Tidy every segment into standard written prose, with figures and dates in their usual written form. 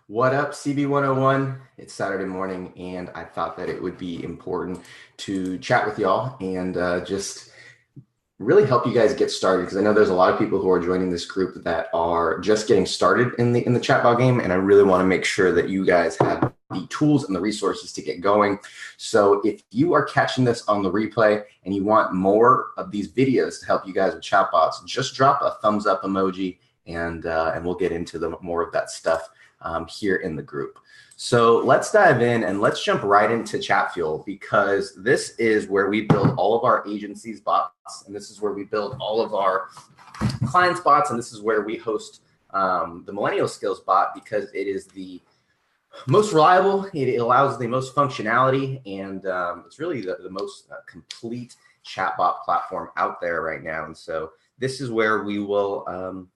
What up, CB101? It's Saturday morning, and I thought that it would be important to chat with y'all and just really help you guys get started, because I know there's a lot of people who are joining this group that are just getting started in the chatbot game, and I really want to make sure that you guys have the tools and the resources to get going. So if you are catching this on the replay and you want more of these videos to help you guys with chatbots, just drop a thumbs up emoji, and we'll get into more of that stuff here in the group. So let's dive in and let's jump right into ChatFuel, because this is where we build all of our agencies bots, and this is where we build all of our clients bots, and this is where we host the Millennial Skills bot, because it is the most reliable, it allows the most functionality, and it's really the most complete chatbot platform out there right now. And so this is where we will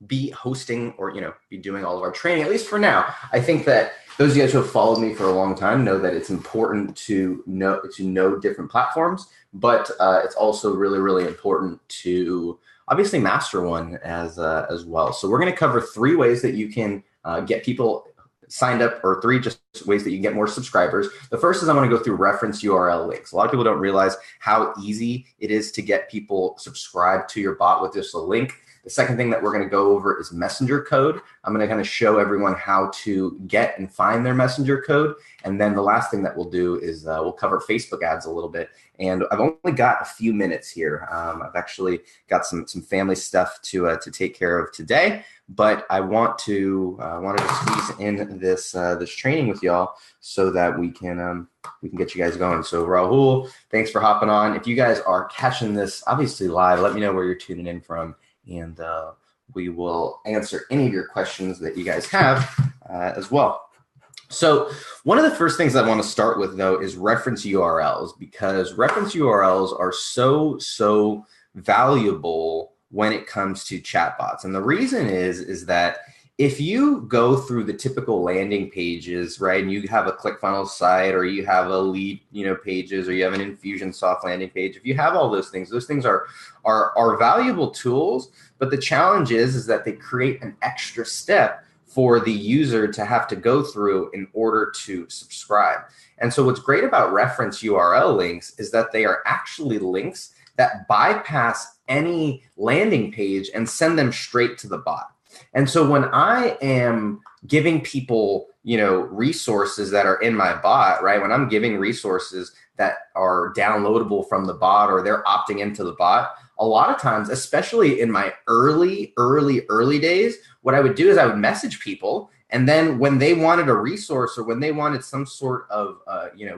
be hosting, or be doing all of our training, at least for now. I think that those of you guys who have followed me for a long time know that it's important to know different platforms, but it's also really important to obviously master one as well. So we're going to cover 3 ways that you can get people signed up, or 3 just ways that you can get more subscribers. The first is I want to go through reference URL links. A lot of people don't realize how easy it is to get people subscribed to your bot with just a link. The second thing that we're going to go over is messenger code. I'm going to kind of show everyone how to get and find their messenger code. And then the last thing that we'll do is we'll cover Facebook ads a little bit. And I've only got a few minutes here. I've actually got some family stuff to take care of today, but I wanted to squeeze in this training with y'all so that we can get you guys going. So Rahul, thanks for hopping on. If you guys are catching this obviously live, let me know where you're tuning in from, and we will answer any of your questions that you guys have as well. So one of the first things I want to start with, though, is reference URLs, because reference URLs are so valuable when it comes to chatbots. And the reason is that if you go through the typical landing pages, right, and you have a ClickFunnels site, or you have a lead, pages, or you have an Infusionsoft landing page, if you have all those things are valuable tools. But the challenge is that they create an extra step for the user to have to go through in order to subscribe. And so what's great about reference URL links is that they are actually links that bypass any landing page and send them straight to the bot. And so when I am giving people, resources that are in my bot, right? When I'm giving resources that are downloadable from the bot, or they're opting into the bot, a lot of times, especially in my early days, what I would do is I would message people, and then when they wanted a resource, or when they wanted some sort of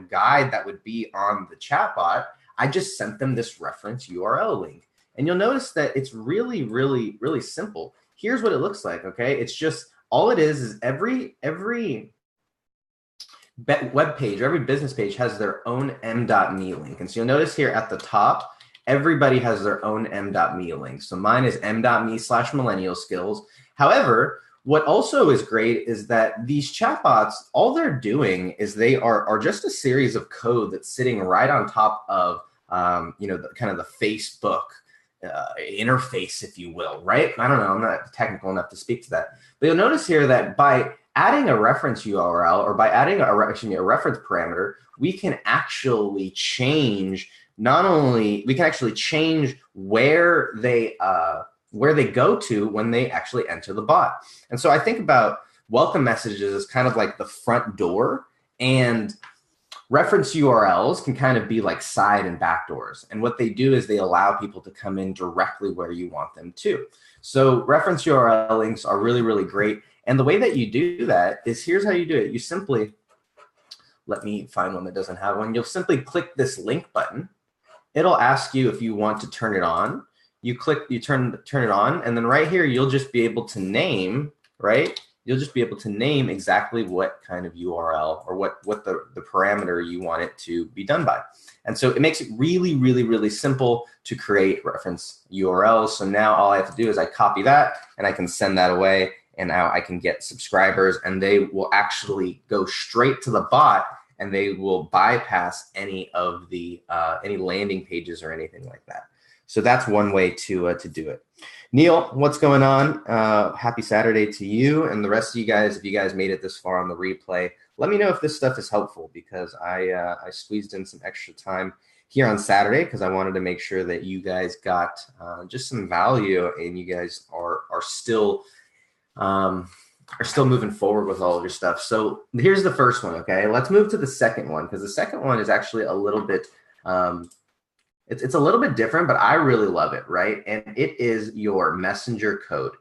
guide that would be on the chatbot, I just sent them this reference URL link. And you'll notice that it's really simple. Here's what it looks like, okay? It's just, all it is every web page, or every business page has their own m.me link. And so you'll notice here at the top, everybody has their own m.me link. So mine is m.me/millennial skills. However, what also is great is that these chatbots, all they're doing is they are just a series of code that's sitting right on top of the Facebook interface, if you will, right? I don't know, I'm not technical enough to speak to that. But you'll notice here that by adding a reference URL, or by adding a reference parameter, we can actually change where they go to when they actually enter the bot. And so I think about welcome messages as kind of like the front door, and reference URLs can kind of be like side and back doors. And what they do is they allow people to come in directly where you want them to. So reference URL links are really great. And the way that you do that is, here's how you do it. You simply, let me find one that doesn't have one. You'll simply click this link button. It'll ask you if you want to turn it on. You turn it on, and then right here, you'll just be able to name, right? You'll just be able to name exactly what kind of URL, or what the parameter you want it to be done by. And so it makes it really simple to create reference URLs. So now all I have to do is I copy that, and I can send that away, and now I can get subscribers, and they will actually go straight to the bot, and they will bypass any of the any landing pages or anything like that. So that's one way to do it. Neil, what's going on? Happy Saturday to you and the rest of you guys. If you guys made it this far on the replay, let me know if this stuff is helpful, because I squeezed in some extra time here on Saturday because I wanted to make sure that you guys got just some value, and you guys are still moving forward with all of your stuff. So here's the first one. Okay, let's move to the second one, because the second one is actually a little bit it's a little bit different, but I really love it, right? And it is your messenger code.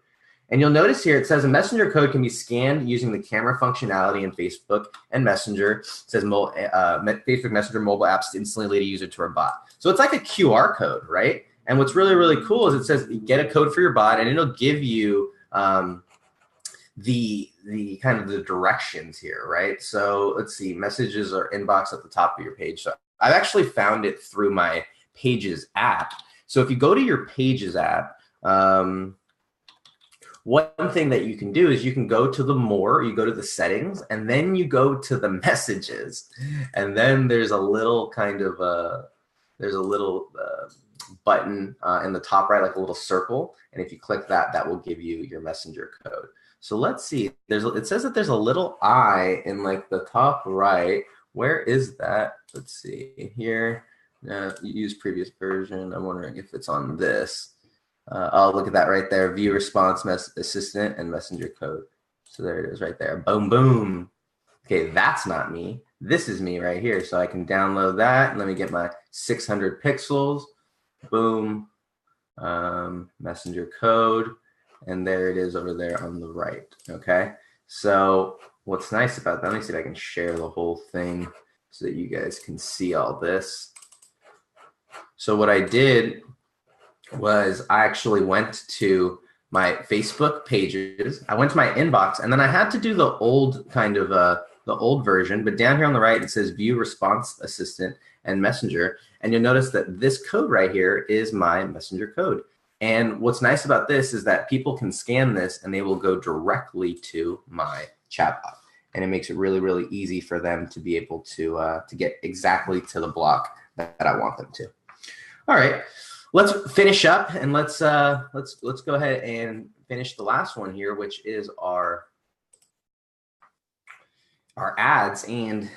And you'll notice here it says a messenger code can be scanned using the camera functionality in Facebook and Messenger. It says Facebook Messenger mobile apps to instantly lead a user to our bot. So it's like a QR code, right? And what's really, really cool is it says get a code for your bot, and it'll give you the kind of the directions here, right? So let's see, messages are inbox at the top of your page. So I've actually found it through my Pages app. So if you go to your Pages app, one thing that you can do is you can go to you go to the settings, and then you go to the messages, and then there's a little kind of button in the top right, like a little circle, and if you click that, that will give you your messenger code. So let's see, it says that there's a little I in like the top right. Where is that? Let's see here. Use previous version. I'm wondering if it's on this. Oh, look at that right there. View response assistant and messenger code. So there it is right there. Boom, boom. Okay, that's not me. This is me right here. So I can download that. Let me get my 600 pixels. Boom. Messenger code. And there it is over there on the right. Okay. So what's nice about that, let me see if I can share the whole thing so that you guys can see all this. So what I did was I actually went to my Facebook pages. I went to my inbox, and then I had to do the old kind of the old version, but down here on the right, it says view response assistant and messenger. And you'll notice that this code right here is my messenger code. And what's nice about this is that people can scan this and they will go directly to my chatbot. And it makes it really, really easy for them to be able to get exactly to the block that I want them to. All right, let's finish up, and let's go ahead and finish the last one here, which is our ads. And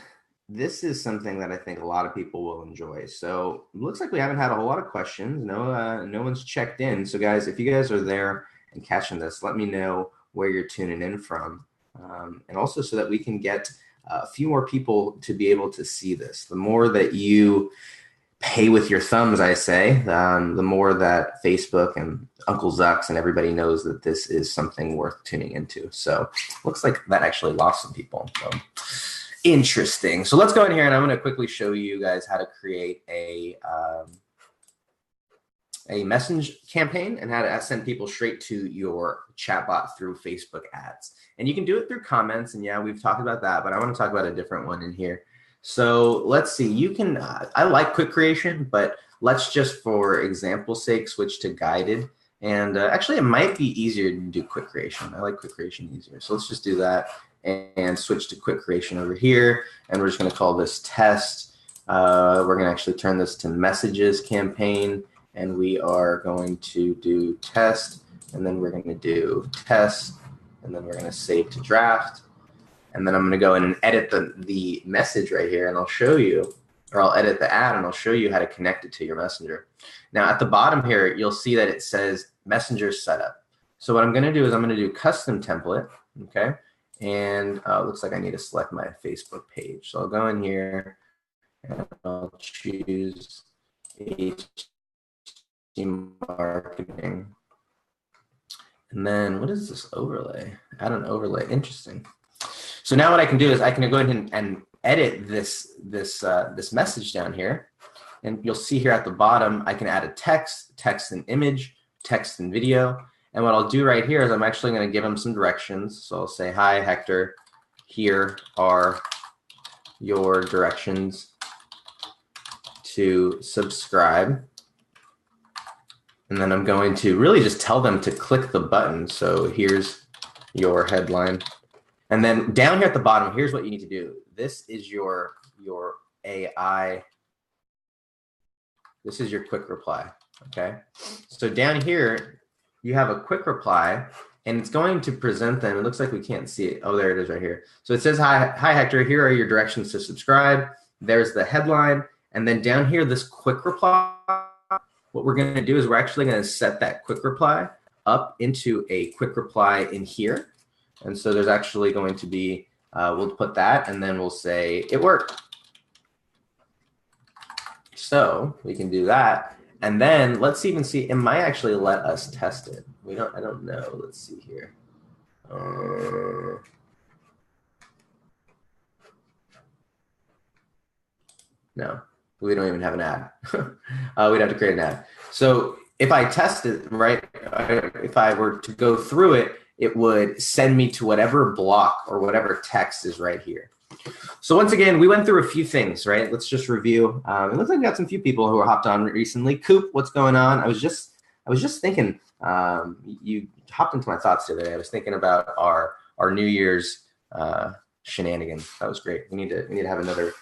this is something that I think a lot of people will enjoy. So it looks like we haven't had a whole lot of questions. No one's checked in. So guys, if you guys are there and catching this, let me know where you're tuning in from, and also so that we can get a few more people to be able to see this. The more that you pay with your thumbs, I say, the more that Facebook and Uncle Zucks and everybody knows that this is something worth tuning into. So looks like that actually lost some people. So interesting. So let's go in here, and I'm going to quickly show you guys how to create a message campaign and how to send people straight to your chatbot through Facebook ads. And you can do it through comments. And yeah, we've talked about that, but I want to talk about a different one in here. So let's see, you can, I like quick creation, but let's just, for example's sake, switch to guided. And actually, it might be easier to do quick creation. I like quick creation easier. So let's just do that and switch to quick creation over here. And we're just going to call this test. We're going to actually turn this to messages campaign. And we are going to do test. And then we're going to do test. And then we're going to save to draft. And then I'm going to go in and edit the message right here, and I'll show you, or I'll edit the ad and I'll show you how to connect it to your messenger. Now at the bottom here, you'll see that it says messenger setup. So what I'm going to do is I'm going to do custom template, okay? And it looks like I need to select my Facebook page. So I'll go in here and I'll choose HT marketing. And then what is this overlay? Add an overlay, interesting. So now what I can do is I can go ahead and edit this message down here. And you'll see here at the bottom, I can add a text and image, text and video. And what I'll do right here is I'm actually going to give them some directions. So I'll say, hi, Hector, here are your directions to subscribe. And then I'm going to really just tell them to click the button. So here's your headline. And then down here at the bottom, here's what you need to do. This is your AI. This is your quick reply. Okay, so down here, you have a quick reply, and it's going to present them. It looks like we can't see it. Oh, there it is right here. So it says, hi Hector, here are your directions to subscribe. There's the headline. And then down here, this quick reply, what we're going to do is we're actually going to set that quick reply up into a quick reply in here. And so there's actually going to be, we'll put that, and then we'll say it worked. So we can do that. And then let's even see, it might actually let us test it. I don't know. Let's see here. No, we don't even have an ad. We'd have to create an ad. So if I test it, right, if I were to go through it, it would send me to whatever block or whatever text is right here. So once again, we went through a few things, right? Let's just review. It looks like we got some few people who are hopped on recently. Coop, what's going on? I was just thinking, you hopped into my thoughts today. I was thinking about our New Year's shenanigans. That was great. We need to have another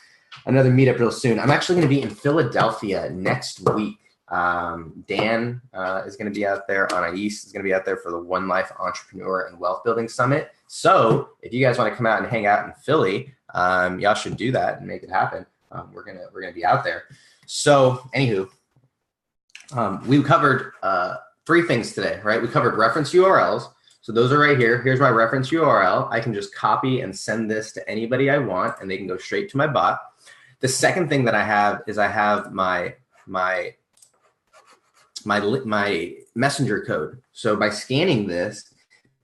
meetup real soon. I'm actually going to be in Philadelphia next week. Dan is going to be out there. Anais is going to be out there for the One Life Entrepreneur and Wealth Building Summit. So if you guys want to come out and hang out in Philly, y'all should do that and make it happen. We're gonna be out there. So anywho, we covered 3 things today, right? We covered reference URLs. So those are right here. Here's my reference URL. I can just copy and send this to anybody I want, and they can go straight to my bot. The second thing that I have is I have my messenger code. So by scanning this,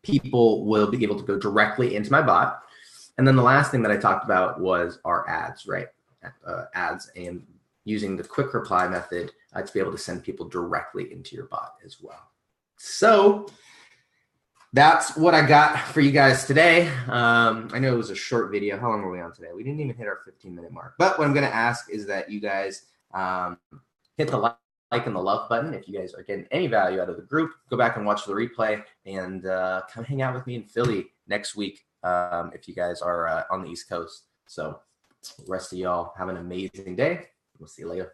people will be able to go directly into my bot. And then the last thing that I talked about was our ads, right? Ads, and using the quick reply method to be able to send people directly into your bot as well. So that's what I got for you guys today. I know it was a short video. How long were we on today? We didn't even hit our 15-minute mark. But what I'm going to ask is that you guys hit the like and the love button. If you guys are getting any value out of the group, go back and watch the replay, and come hang out with me in Philly next week if you guys are on the East Coast. So the rest of y'all have an amazing day. We'll see you later.